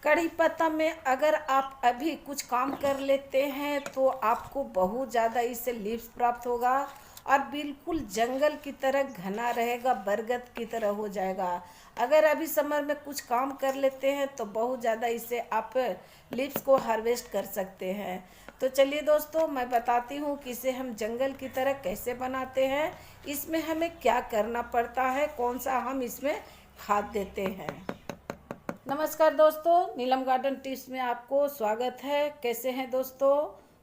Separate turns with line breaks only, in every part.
कड़ी पत्ता में अगर आप अभी कुछ काम कर लेते हैं तो आपको बहुत ज़्यादा इससे लीव्स प्राप्त होगा और बिल्कुल जंगल की तरह घना रहेगा, बरगद की तरह हो जाएगा। अगर अभी समर में कुछ काम कर लेते हैं तो बहुत ज़्यादा इससे आप लीव्स को हार्वेस्ट कर सकते हैं। तो चलिए दोस्तों, मैं बताती हूँ कि इसे हम जंगल की तरह कैसे बनाते हैं, इसमें हमें क्या करना पड़ता है, कौन सा हम इसमें खाद देते हैं। नमस्कार दोस्तों, नीलम गार्डन टिप्स में आपको स्वागत है। कैसे हैं दोस्तों?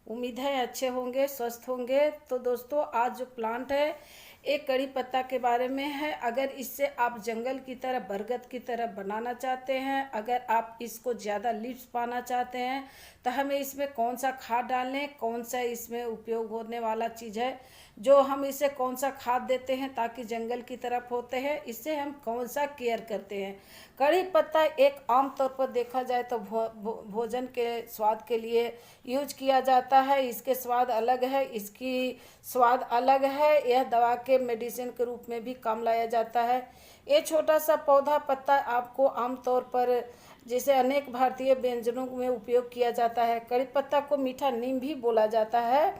उम्मीद है अच्छे होंगे, स्वस्थ होंगे। तो दोस्तों, आज जो प्लांट है एक कड़ी पत्ता के बारे में है। अगर इससे आप जंगल की तरह, बरगद की तरह बनाना चाहते हैं, अगर आप इसको ज़्यादा लीव्स पाना चाहते हैं तो हमें इसमें कौन सा खाद डालें, कौन सा इसमें उपयोग होने वाला चीज़ है, जो हम इसे कौन सा खाद देते हैं ताकि जंगल की तरफ होते हैं, इससे हम कौन सा केयर करते हैं। कड़ी पत्ता एक आम तौर पर देखा जाए तो भोजन के स्वाद के लिए यूज किया जाता है। इसके स्वाद अलग है, इसकी स्वाद अलग है। यह दवा के मेडिसिन के रूप में भी काम लाया जाता है। ये छोटा सा पौधा पत्ता आपको आमतौर पर जैसे अनेक भारतीय व्यंजनों में उपयोग किया जाता है। कड़ी पत्ता को मीठा नीम भी बोला जाता है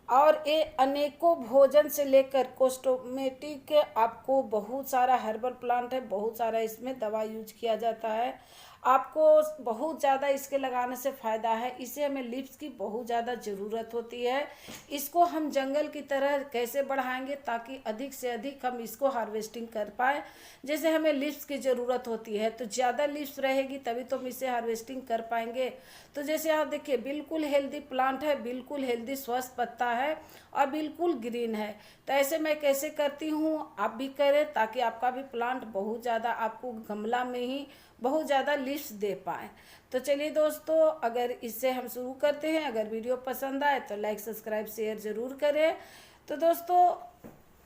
और ये अनेकों भोजन से लेकर कॉस्मेटिक, आपको बहुत सारा हर्बल प्लांट है, बहुत सारा इसमें दवा यूज किया जाता है। आपको बहुत ज़्यादा इसके लगाने से फ़ायदा है। इसे हमें लीव्स की बहुत ज़्यादा ज़रूरत होती है। इसको हम जंगल की तरह कैसे बढ़ाएंगे ताकि अधिक से अधिक हम इसको हार्वेस्टिंग कर पाए। जैसे हमें लीव्स की ज़रूरत होती है तो ज़्यादा लीव्स रहेगी तभी तो हम इसे हार्वेस्टिंग कर पाएंगे। तो जैसे आप देखिए, बिल्कुल हेल्दी प्लांट है, बिल्कुल हेल्दी स्वस्थ पत्ता है और बिल्कुल ग्रीन है। तो ऐसे मैं कैसे करती हूँ, आप भी करें ताकि आपका भी प्लांट बहुत ज़्यादा आपको गमला में ही बहुत ज़्यादा लीव्स दे पाए। तो चलिए दोस्तों, अगर इससे हम शुरू करते हैं। अगर वीडियो पसंद आए तो लाइक, सब्सक्राइब, शेयर ज़रूर करें। तो दोस्तों,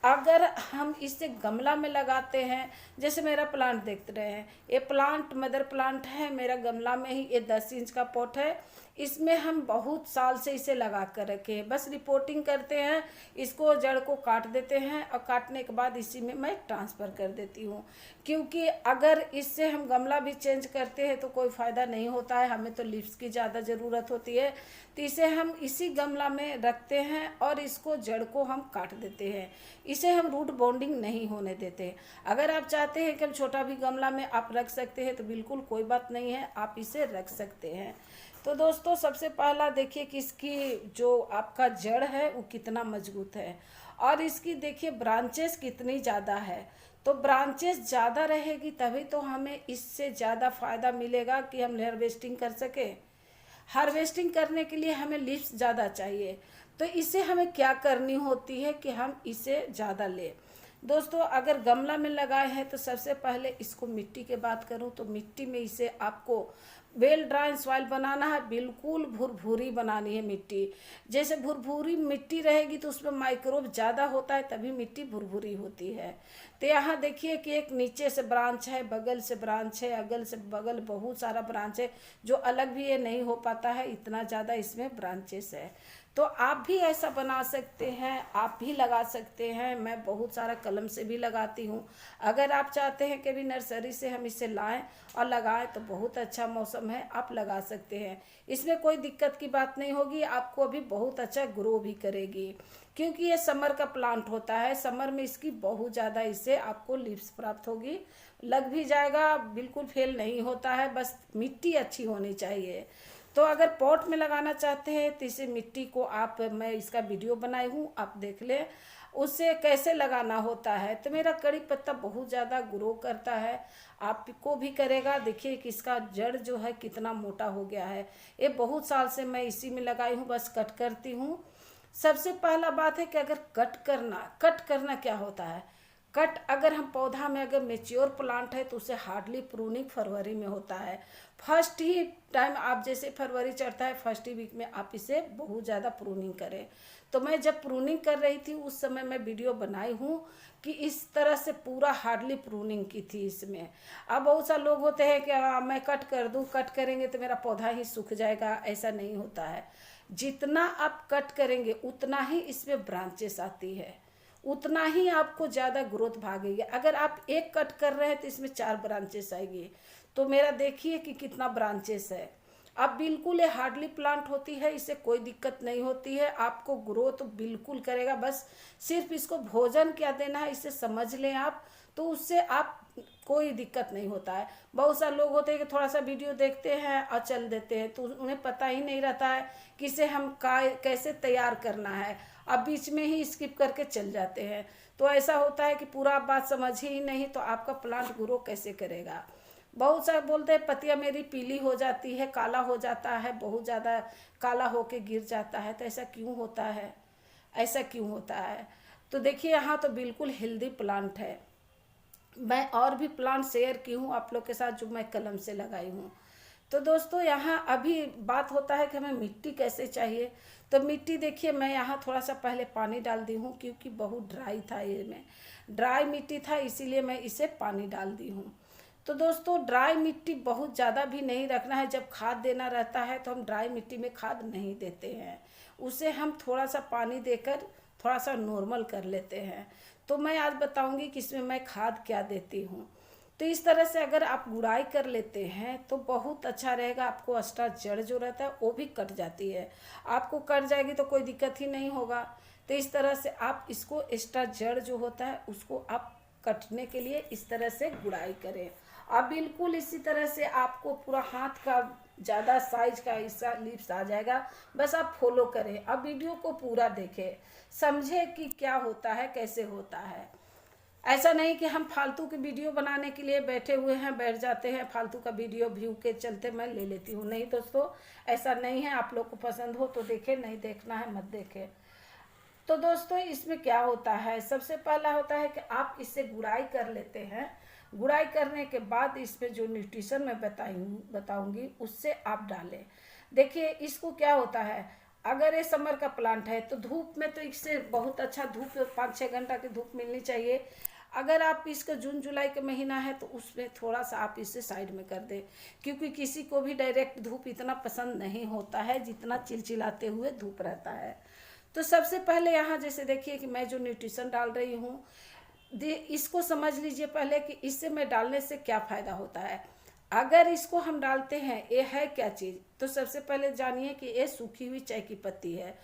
अगर हम इसे गमला में लगाते हैं, जैसे मेरा प्लांट देख रहे हैं, ये प्लांट मदर प्लांट है मेरा गमला में ही। ये 10 इंच का पॉट है। इसमें हम बहुत साल से इसे लगा कर रखे हैं। बस रिपोर्टिंग करते हैं, इसको जड़ को काट देते हैं और काटने के बाद इसी में मैं ट्रांसफ़र कर देती हूँ। क्योंकि अगर इससे हम गमला भी चेंज करते हैं तो कोई फ़ायदा नहीं होता है, हमें तो लीव्स की ज़्यादा ज़रूरत होती है। तो इसे हम इसी गमला में रखते हैं और इसको जड़ को हम काट देते हैं। इसे हम रूट बॉन्डिंग नहीं होने देते। अगर आप चाहते हैं कि हम छोटा भी गमला में आप रख सकते हैं तो बिल्कुल कोई बात नहीं है, आप इसे रख सकते हैं। तो दोस्तों, सबसे पहला देखिए कि इसकी जो आपका जड़ है वो कितना मजबूत है और इसकी देखिए ब्रांचेस कितनी ज़्यादा है। तो ब्रांचेस ज़्यादा रहेगी तभी तो हमें इससे ज़्यादा फ़ायदा मिलेगा कि हम हार्वेस्टिंग कर सकें। हार्वेस्टिंग करने के लिए हमें लीव्स ज़्यादा चाहिए। तो इसे हमें क्या करनी होती है कि हम इसे ज़्यादा लें। दोस्तों, अगर गमला में लगाए हैं तो सबसे पहले इसको मिट्टी की बात करूं तो मिट्टी में इसे आपको वेल ड्राई सॉइल बनाना है। बिल्कुल भुरभुरी बनानी है मिट्टी। जैसे भुरभुरी मिट्टी रहेगी तो उसमें माइक्रोब ज़्यादा होता है, तभी मिट्टी भुरभुरी होती है। तो यहाँ देखिए कि एक नीचे से ब्रांच है, बगल से ब्रांच है, अगल से बगल बहुत सारा ब्रांच है, जो अलग भी ये नहीं हो पाता है, इतना ज़्यादा इसमें ब्रांचेस है। तो आप भी ऐसा बना सकते हैं, आप भी लगा सकते हैं। मैं बहुत सारा कलम से भी लगाती हूँ। अगर आप चाहते हैं कि भी नर्सरी से हम इसे लाएं और लगाएं तो बहुत अच्छा मौसम है, आप लगा सकते हैं। इसमें कोई दिक्कत की बात नहीं होगी, आपको अभी बहुत अच्छा ग्रो भी करेगी। क्योंकि ये समर का प्लांट होता है, समर में इसकी बहुत ज़्यादा इससे आपको लीव्स प्राप्त होगी। लग भी जाएगा, बिल्कुल फेल नहीं होता है, बस मिट्टी अच्छी होनी चाहिए। तो अगर पॉट में लगाना चाहते हैं तो इसे मिट्टी को आप, मैं इसका वीडियो बनाई हूँ, आप देख लें उससे कैसे लगाना होता है। तो मेरा कड़ी पत्ता बहुत ज़्यादा ग्रो करता है, आपको भी करेगा। देखिए कि इसका जड़ जो है कितना मोटा हो गया है। ये बहुत साल से मैं इसी में लगाई हूँ, बस कट करती हूँ। सबसे पहला बात है कि अगर कट करना क्या होता है। कट अगर हम पौधा में अगर मेच्योर प्लांट है तो उसे हार्डली प्रूनिंग फरवरी में होता है। फर्स्ट ही टाइम आप, जैसे फरवरी चढ़ता है, फर्स्ट ही वीक में आप इसे बहुत ज़्यादा प्रूनिंग करें। तो मैं जब प्रूनिंग कर रही थी उस समय मैं वीडियो बनाई हूँ कि इस तरह से पूरा हार्डली प्रूनिंग की थी इसमें। अब बहुत सारे लोग होते हैं कि मैं कट कर दूँ, कट करेंगे तो मेरा पौधा ही सूख जाएगा। ऐसा नहीं होता है। जितना आप कट करेंगे उतना ही इसमें ब्रांचेस आती है, उतना ही आपको ज़्यादा ग्रोथ भागेगी। अगर आप एक कट कर रहे हैं तो इसमें 4 ब्रांचेस आएगी। तो मेरा देखिए कि कितना ब्रांचेस है। अब बिल्कुल ये हार्डली प्लांट होती है, इससे कोई दिक्कत नहीं होती है, आपको ग्रोथ बिल्कुल करेगा। बस सिर्फ इसको भोजन क्या देना है इसे समझ लें आप, तो उससे आप कोई दिक्कत नहीं होता है। बहुत सारे लोग होते हैं कि थोड़ा सा वीडियो देखते हैं और चल देते हैं, तो उन्हें पता ही नहीं रहता है कि इसे हम कैसे तैयार करना है, अब बीच में ही स्किप करके चल जाते हैं। तो ऐसा होता है कि पूरा आप बात समझ ही नहीं तो आपका प्लांट ग्रो कैसे करेगा। बहुत सारे बोलते हैं पत्तियां मेरी पीली हो जाती है, काला हो जाता है, बहुत ज़्यादा काला होके गिर जाता है, तो ऐसा क्यों होता है, ऐसा क्यों होता है। तो देखिए यहाँ तो बिल्कुल हेल्दी प्लांट है। मैं और भी प्लांट शेयर की हूँ आप लोग के साथ जो मैं कलम से लगाई हूँ। तो दोस्तों यहाँ अभी बात होता है कि हमें मिट्टी कैसे चाहिए। तो मिट्टी देखिए मैं यहाँ थोड़ा सा पहले पानी डाल दी हूँ, क्योंकि बहुत ड्राई था, ये में ड्राई मिट्टी था, इसीलिए मैं इसे पानी डाल दी हूँ। तो दोस्तों ड्राई मिट्टी बहुत ज़्यादा भी नहीं रखना है, जब खाद देना रहता है तो हम ड्राई मिट्टी में खाद नहीं देते हैं, उसे हम थोड़ा सा पानी देकर थोड़ा सा नॉर्मल कर लेते हैं। तो मैं आज बताऊंगी कि इसमें मैं खाद क्या देती हूँ। तो इस तरह से अगर आप गुड़ाई कर लेते हैं तो बहुत अच्छा रहेगा। आपको एक्स्ट्रा जड़ जो रहता है वो भी कट जाती है, आपको कट जाएगी तो कोई दिक्कत ही नहीं होगा। तो इस तरह से आप इसको एक्स्ट्रा जड़ जो होता है उसको आप कटने के लिए इस तरह से गुड़ाई करें। अब बिल्कुल इसी तरह से आपको पूरा हाथ का ज़्यादा साइज का हिस्सा लीव्स आ जाएगा। बस आप फॉलो करें, अब वीडियो को पूरा देखें, समझे कि क्या होता है, कैसे होता है। ऐसा नहीं कि हम फालतू की वीडियो बनाने के लिए बैठे हुए हैं, बैठ जाते हैं, फालतू का वीडियो व्यू के चलते मैं ले लेती हूँ। नहीं दोस्तों, ऐसा नहीं है। आप लोग को पसंद हो तो देखें, नहीं देखना है मत देखें। तो दोस्तों इसमें क्या होता है, सबसे पहला होता है कि आप इससे गुड़ाई कर लेते हैं। गुड़ाई करने के बाद इसमें जो न्यूट्रिशन मैं बताऊंगी उससे आप डालें। देखिए इसको क्या होता है, अगर ये समर का प्लांट है तो धूप में तो इससे बहुत अच्छा धूप 5-6 घंटा की धूप मिलनी चाहिए। अगर आप इसका जून जुलाई का महीना है तो उसमें थोड़ा सा आप इसे साइड में कर दें, क्योंकि किसी को भी डायरेक्ट धूप इतना पसंद नहीं होता है जितना चिलचिलाते हुए धूप रहता है। तो सबसे पहले यहाँ जैसे देखिए कि मैं जो न्यूट्रिशन डाल रही हूँ, इसको समझ लीजिए पहले कि इससे मैं डालने से क्या फ़ायदा होता है। अगर इसको हम डालते हैं, ये है क्या चीज़, तो सबसे पहले जानिए कि ये सूखी हुई चाय की पत्ती है।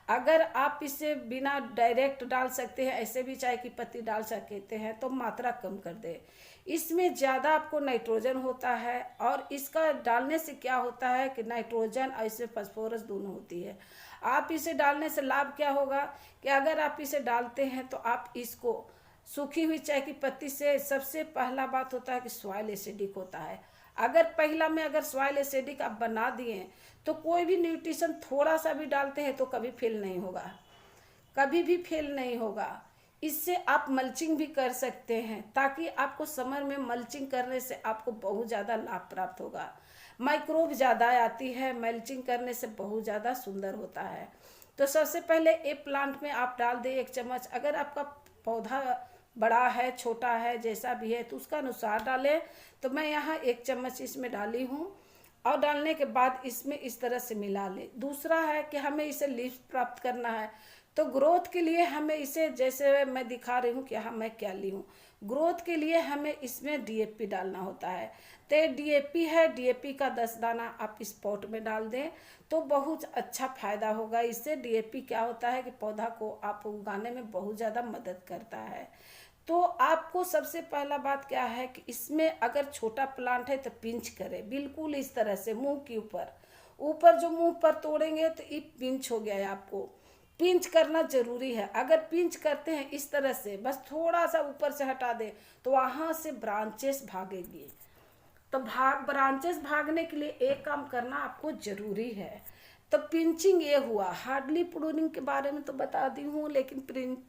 अगर आप इसे बिना डायरेक्ट डाल सकते हैं, ऐसे भी चाय की पत्ती डाल सकते हैं, तो मात्रा कम कर दे। इसमें ज़्यादा आपको नाइट्रोजन होता है, और इसका डालने से क्या होता है कि नाइट्रोजन और इसमें फास्फोरस दोनों होती है। आप इसे डालने से लाभ क्या होगा कि अगर आप इसे डालते हैं तो आप इसको सूखी हुई चाय की पत्ती से सबसे पहला बात होता है कि सॉइल एसिडिक होता है। अगर पहला में अगर सॉइल एसिडिक आप बना दिए तो कोई भी न्यूट्रिशन थोड़ा सा भी डालते हैं तो कभी फेल नहीं होगा, कभी भी फेल नहीं होगा। इससे आप मल्चिंग भी कर सकते हैं, ताकि आपको समर में मल्चिंग करने से आपको बहुत ज़्यादा लाभ प्राप्त होगा। माइक्रोब ज़्यादा आती है, मल्चिंग करने से बहुत ज़्यादा सुंदर होता है। तो सबसे पहले एक प्लांट में आप डाल दें 1 चम्मच। अगर आपका पौधा बड़ा है, छोटा है, जैसा भी है तो उसका अनुसार डालें। तो मैं यहाँ 1 चम्मच इसमें डाली हूँ, और डालने के बाद इसमें इस तरह से मिला लें। दूसरा है कि हमें इसे लीफ प्राप्त करना है, तो ग्रोथ के लिए हमें इसे, जैसे मैं दिखा रही हूँ कि हाँ मैं क्या ली हूँ, ग्रोथ के लिए हमें इसमें डीएपी डालना होता है। तो डीएपी है, डीएपी का 10 दाना आप इस पॉट में डाल दें तो बहुत अच्छा फायदा होगा। इससे डीएपी क्या होता है कि पौधा को आप उगाने में बहुत ज़्यादा मदद करता है। तो आपको सबसे पहला बात क्या है कि इसमें अगर छोटा प्लांट है तो पिंच करें, बिल्कुल इस तरह से मुंह के ऊपर जो मुंह पर तोड़ेंगे तो ये पिंच हो गया है। आपको पिंच करना जरूरी है। अगर पिंच करते हैं इस तरह से, बस थोड़ा सा ऊपर से हटा दे तो वहां से ब्रांचेस भागेगी। तो ब्रांचेस भागने के लिए एक काम करना आपको जरूरी है। तो पिंचिंग ये हुआ। हार्डली प्रूनिंग के बारे में तो बता दी हूँ, लेकिन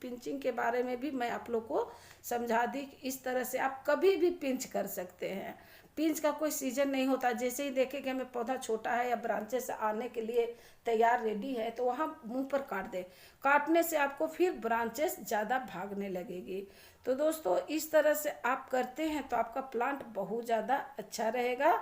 पिंचिंग के बारे में भी मैं आप लोग को समझा दी। इस तरह से आप कभी भी पिंच कर सकते हैं, पिंच का कोई सीजन नहीं होता। जैसे ही देखें कि हमें पौधा छोटा है या ब्रांचेस आने के लिए तैयार रेडी है तो वहाँ मुंह पर काट दे। काटने से आपको फिर ब्रांचेस ज़्यादा भागने लगेगी। तो दोस्तों इस तरह से आप करते हैं तो आपका प्लांट बहुत ज़्यादा अच्छा रहेगा।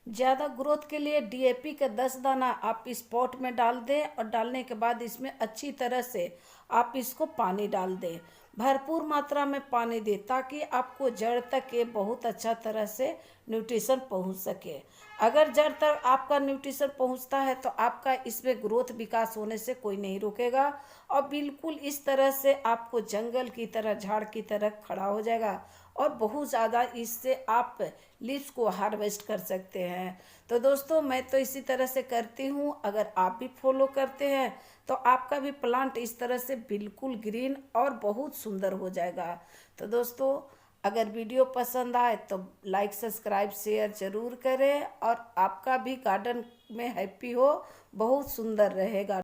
ज़्यादा ग्रोथ के लिए डीएपी का 10 दाना आप इस पॉट में डाल दें, और डालने के बाद इसमें अच्छी तरह से आप इसको पानी डाल दें। भरपूर मात्रा में पानी दें ताकि आपको जड़ तक ये बहुत अच्छा तरह से न्यूट्रिशन पहुंच सके। अगर जड़ तक आपका न्यूट्रिशन पहुंचता है तो आपका इसमें ग्रोथ विकास होने से कोई नहीं रोकेगा, और बिल्कुल इस तरह से आपको जंगल की तरह, झाड़ की तरह खड़ा हो जाएगा, और बहुत ज़्यादा इससे आप लीव्स को हार्वेस्ट कर सकते हैं। तो दोस्तों मैं तो इसी तरह से करती हूँ, अगर आप भी फॉलो करते हैं तो आपका भी प्लांट इस तरह से बिल्कुल ग्रीन और बहुत सुंदर हो जाएगा। तो दोस्तों अगर वीडियो पसंद आए तो लाइक, सब्सक्राइब, शेयर ज़रूर करें, और आपका भी गार्डन में हैप्पी हो, बहुत सुंदर रहेगा।